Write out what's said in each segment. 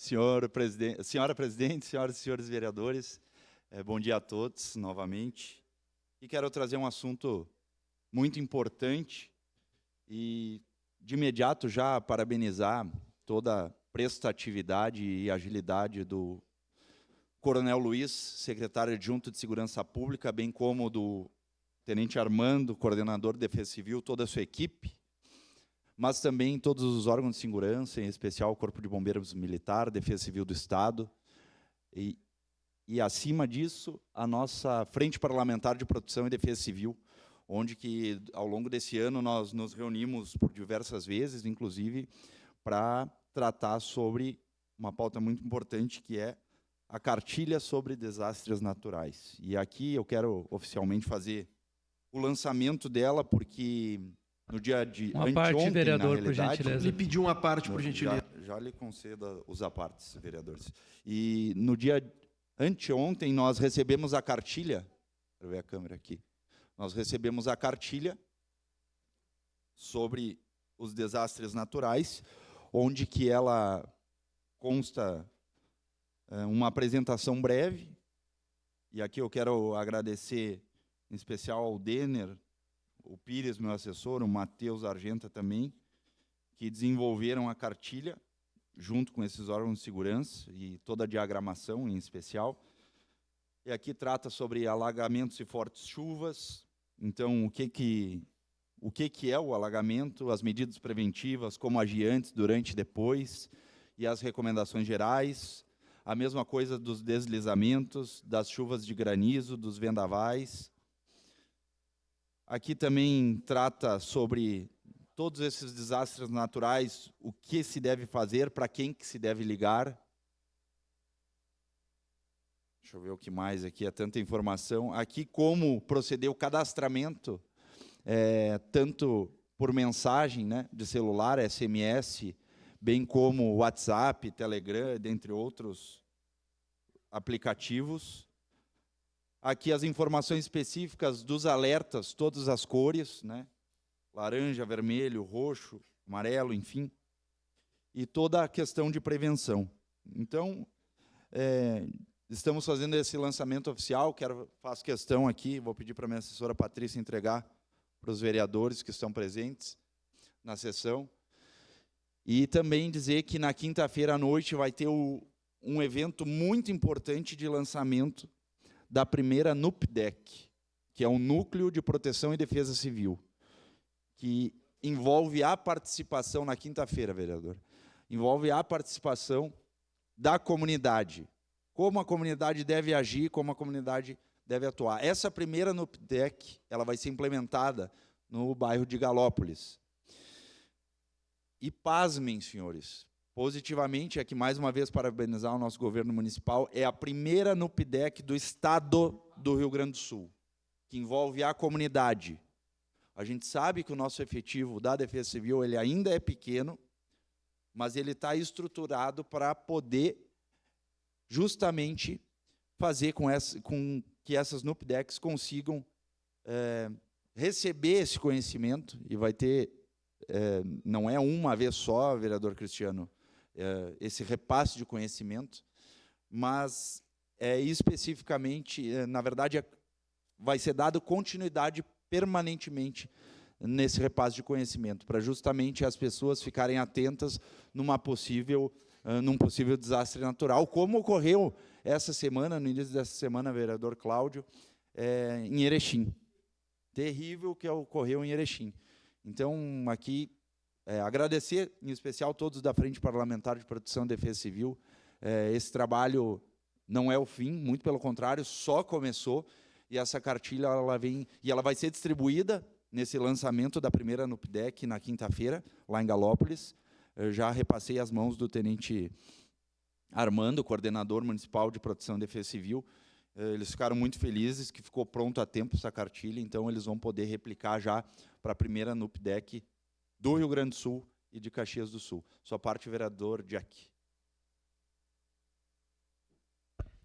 Senhora presidente, senhoras e senhores vereadores, bom dia a todos novamente. E quero trazer um assunto muito importante e, de imediato, já parabenizar toda a prestatividade e agilidade do Coronel Luiz, secretário adjunto de Segurança Pública, bem como do Tenente Armando, coordenador de Defesa Civil, toda a sua equipe, mas também todos os órgãos de segurança, em especial o Corpo de Bombeiros Militar, Defesa Civil do Estado, e acima disso, a nossa Frente Parlamentar de Proteção e Defesa Civil, onde que, ao longo desse ano, nós nos reunimos por diversas vezes, inclusive, para tratar sobre uma pauta muito importante, que é a cartilha sobre desastres naturais. E aqui eu quero oficialmente fazer o lançamento dela, porque no dia de uma parte, vereador, por gentileza. Lhe pediu uma parte, por gentileza. Já lhe concedo os apartes, vereadores. E no dia anteontem nós recebemos a cartilha, para ver a câmera aqui, nós recebemos a cartilha sobre os desastres naturais, onde que ela consta uma apresentação breve, e aqui eu quero agradecer em especial ao Denner, o Pires, meu assessor, o Matheus Argenta também, que desenvolveram a cartilha, junto com esses órgãos de segurança, e toda a diagramação em especial. E aqui trata sobre alagamentos e fortes chuvas. Então, o que é o alagamento, as medidas preventivas, como agir antes, durante e depois, e as recomendações gerais. A mesma coisa dos deslizamentos, das chuvas de granizo, dos vendavais. Aqui também trata sobre todos esses desastres naturais, o que se deve fazer, para quem que se deve ligar. Deixa eu ver o que mais aqui, é tanta informação. Aqui como proceder o cadastramento, tanto por mensagem, né, de celular, SMS, bem como WhatsApp, Telegram, dentre outros aplicativos. Aqui as informações específicas dos alertas, todas as cores, né? Laranja, vermelho, roxo, amarelo, enfim. E toda a questão de prevenção. Então, estamos fazendo esse lançamento oficial, faço questão aqui, vou pedir para a minha assessora Patrícia entregar para os vereadores que estão presentes na sessão. E também dizer que na quinta-feira à noite vai ter um evento muito importante de lançamento da primeira NUPDEC, que é um Núcleo de Proteção e Defesa Civil, que envolve a participação, na quinta-feira, vereador, envolve a participação da comunidade, como a comunidade deve agir, como a comunidade deve atuar. Essa primeira NUPDEC, ela vai ser implementada no bairro de Galópolis. E pasmem, senhores, positivamente, aqui mais uma vez parabenizar o nosso governo municipal, é a primeira NUPDEC do estado do Rio Grande do Sul, que envolve a comunidade. A gente sabe que o nosso efetivo da Defesa Civil ele ainda é pequeno, mas ele está estruturado para poder justamente fazer com que essas NUPDECs consigam receber esse conhecimento, e vai ter, não é uma vez só, vereador Cristiano, esse repasse de conhecimento, mas especificamente, na verdade, vai ser dado continuidade permanentemente nesse repasse de conhecimento, para justamente as pessoas ficarem atentas num possível desastre natural, como ocorreu essa semana, no início dessa semana, vereador Cláudio, em Erechim. Terrível que ocorreu em Erechim. Então, aqui, agradecer, em especial, todos da Frente Parlamentar de Proteção e Defesa Civil. Esse trabalho não é o fim, muito pelo contrário, só começou, e essa cartilha ela vai ser distribuída nesse lançamento da primeira NUPDEC na quinta-feira, lá em Galópolis. Eu já repassei as mãos do Tenente Armando, coordenador municipal de Proteção e Defesa Civil. Eles ficaram muito felizes que ficou pronto a tempo essa cartilha, então eles vão poder replicar já para a primeira NUPDEC do Rio Grande do Sul e de Caxias do Sul. Sua parte, vereador Jack.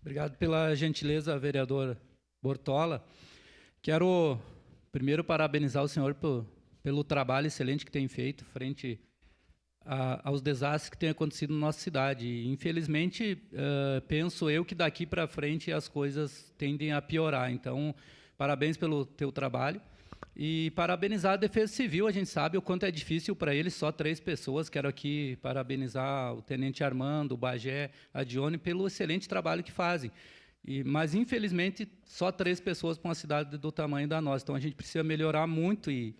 Obrigado pela gentileza, vereador Bortola. Quero primeiro parabenizar o senhor pelo trabalho excelente que tem feito frente aos desastres que têm acontecido na nossa cidade. E, infelizmente, penso eu que daqui para frente as coisas tendem a piorar. Então, parabéns pelo teu trabalho. E parabenizar a Defesa Civil. A gente sabe o quanto é difícil para eles, só 3 pessoas. Quero aqui parabenizar o Tenente Armando, o Bagé, a Dione, pelo excelente trabalho que fazem. Mas, infelizmente, só 3 pessoas para uma cidade do tamanho da nossa. Então, a gente precisa melhorar muito e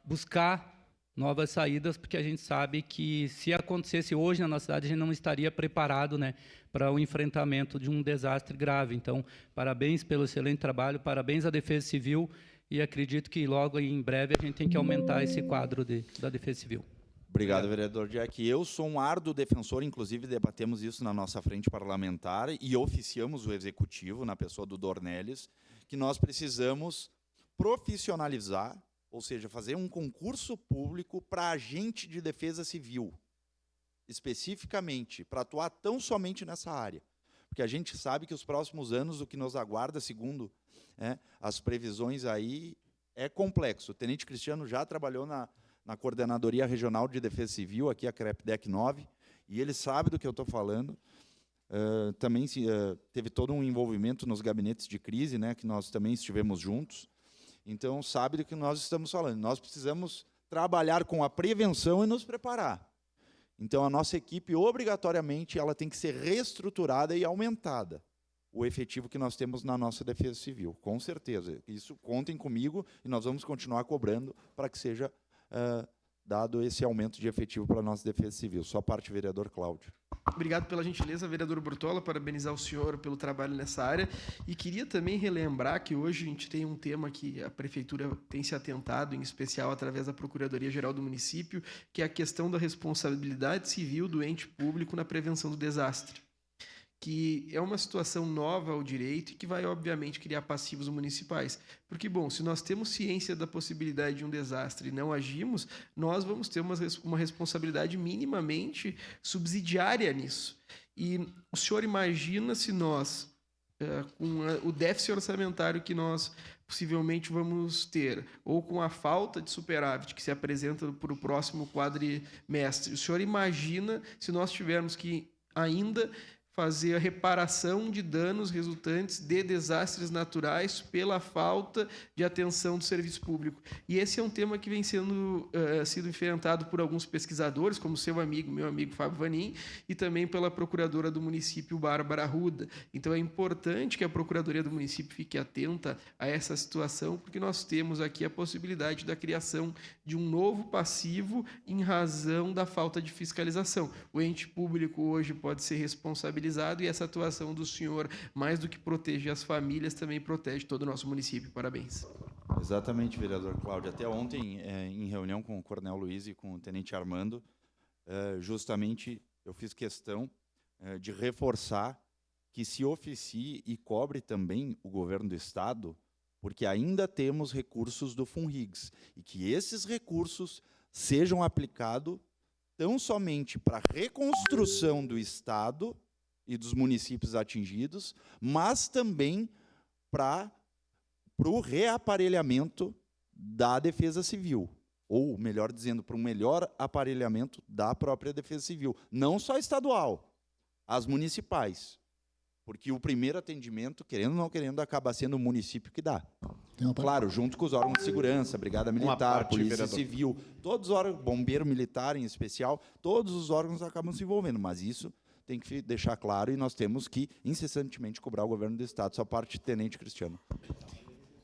buscar novas saídas, porque a gente sabe que, se acontecesse hoje na nossa cidade, a gente não estaria preparado, né, para o enfrentamento de um desastre grave. Então, parabéns pelo excelente trabalho, parabéns à Defesa Civil, e acredito que logo, em breve, a gente tem que aumentar esse quadro da Defesa Civil. Obrigado, vereador Jack. Eu sou um árduo defensor, inclusive debatemos isso na nossa frente parlamentar e oficiamos o executivo, na pessoa do Dornelles, que nós precisamos profissionalizar, ou seja, fazer um concurso público para agente de defesa civil, especificamente, para atuar tão somente nessa área. Porque a gente sabe que os próximos anos, o que nos aguarda, segundo as previsões aí, é complexo. O Tenente Cristiano já trabalhou na Coordenadoria Regional de Defesa Civil, aqui a CREPDEC 9, e ele sabe do que eu estou falando. Também teve todo um envolvimento nos gabinetes de crise, né, que nós também estivemos juntos. Então, sabe do que nós estamos falando. Nós precisamos trabalhar com a prevenção e nos preparar. Então, a nossa equipe, obrigatoriamente, ela tem que ser reestruturada e aumentada, o efetivo que nós temos na nossa Defesa Civil, com certeza. Isso, contem comigo, e nós vamos continuar cobrando para que seja dado esse aumento de efetivo para a nossa Defesa Civil. Só parte, vereador Cláudio. Obrigado pela gentileza, vereador Bortola, parabenizar o senhor pelo trabalho nessa área. E queria também relembrar que hoje a gente tem um tema que a Prefeitura tem se atentado, em especial através da Procuradoria-Geral do Município, que é a questão da responsabilidade civil do ente público na prevenção do desastre, que é uma situação nova ao direito e que vai, obviamente, criar passivos municipais. Porque, bom, se nós temos ciência da possibilidade de um desastre e não agimos, nós vamos ter uma responsabilidade minimamente subsidiária nisso. E o senhor imagina se nós, com o déficit orçamentário que nós possivelmente vamos ter, ou com a falta de superávit que se apresenta para o próximo quadrimestre, o senhor imagina se nós tivermos que ainda fazer a reparação de danos resultantes de desastres naturais pela falta de atenção do serviço público. E esse é um tema que vem sido enfrentado por alguns pesquisadores, como seu amigo, meu amigo Fábio Vanin, e também pela procuradora do município, Bárbara Arruda. Então, é importante que a Procuradoria do município fique atenta a essa situação, porque nós temos aqui a possibilidade da criação de um novo passivo em razão da falta de fiscalização. O ente público hoje pode ser responsabilizado, e essa atuação do senhor, mais do que proteger as famílias, também protege todo o nosso município. Parabéns. Exatamente, vereador Cláudio. Até ontem, em reunião com o Coronel Luiz e com o Tenente Armando, justamente eu fiz questão de reforçar que se oficie e cobre também o governo do Estado, porque ainda temos recursos do FUNRIGS, e que esses recursos sejam aplicados tão somente para a reconstrução do Estado e dos municípios atingidos, mas também para o reaparelhamento da Defesa Civil, ou, melhor dizendo, para um melhor aparelhamento da própria Defesa Civil, não só estadual, as municipais, porque o primeiro atendimento, querendo ou não querendo, acaba sendo o município que dá. Claro, junto com os órgãos de segurança, Brigada Militar, Polícia Civil, todos os órgãos, Bombeiro Militar em especial, todos os órgãos acabam se envolvendo, mas isso tem que deixar claro, e nós temos que incessantemente cobrar o governo do Estado. Sua parte, Tenente Cristiano.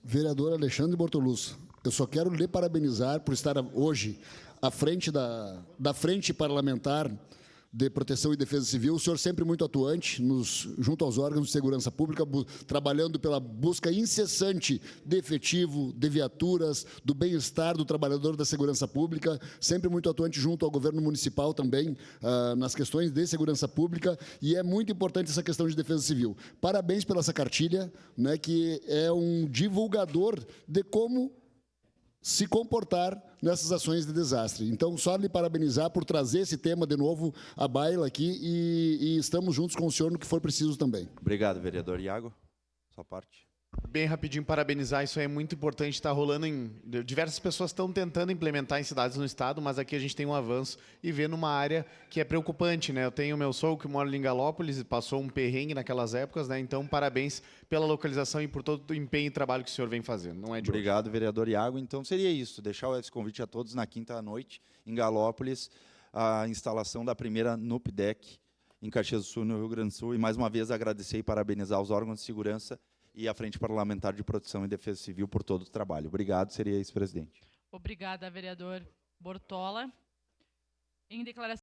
Vereador Alexandre Bortoluz, eu só quero lhe parabenizar por estar hoje à frente da frente parlamentar de Proteção e Defesa Civil. O senhor sempre muito atuante junto aos órgãos de segurança pública, trabalhando pela busca incessante de efetivo, de viaturas, do bem-estar do trabalhador da segurança pública, sempre muito atuante junto ao governo municipal também, nas questões de segurança pública, e é muito importante essa questão de defesa civil. Parabéns pela essa cartilha, né, que é um divulgador de como se comportar nessas ações de desastre. Então, só lhe parabenizar por trazer esse tema de novo à baila aqui, e estamos juntos com o senhor no que for preciso também. Obrigado, vereador Iago. Sua parte. Bem rapidinho, parabenizar, isso aí é muito importante, está rolando diversas pessoas estão tentando implementar em cidades no estado, mas aqui a gente tem um avanço e vê numa área que é preocupante, né? Eu tenho meu sogro que mora em Galópolis e passou um perrengue naquelas épocas, né? Então, parabéns pela localização e por todo o empenho e trabalho que o senhor vem fazendo, não é de Obrigado, vereador Iago. Então, seria isso, deixar esse convite a todos na quinta-noite, em Galópolis, a instalação da primeira NUPDEC em Caxias do Sul, no Rio Grande do Sul, e mais uma vez agradecer e parabenizar os órgãos de segurança e a Frente Parlamentar de Proteção e Defesa Civil por todo o trabalho. Obrigado, seria isso, presidente. Obrigada, vereador Bortola. Em declaração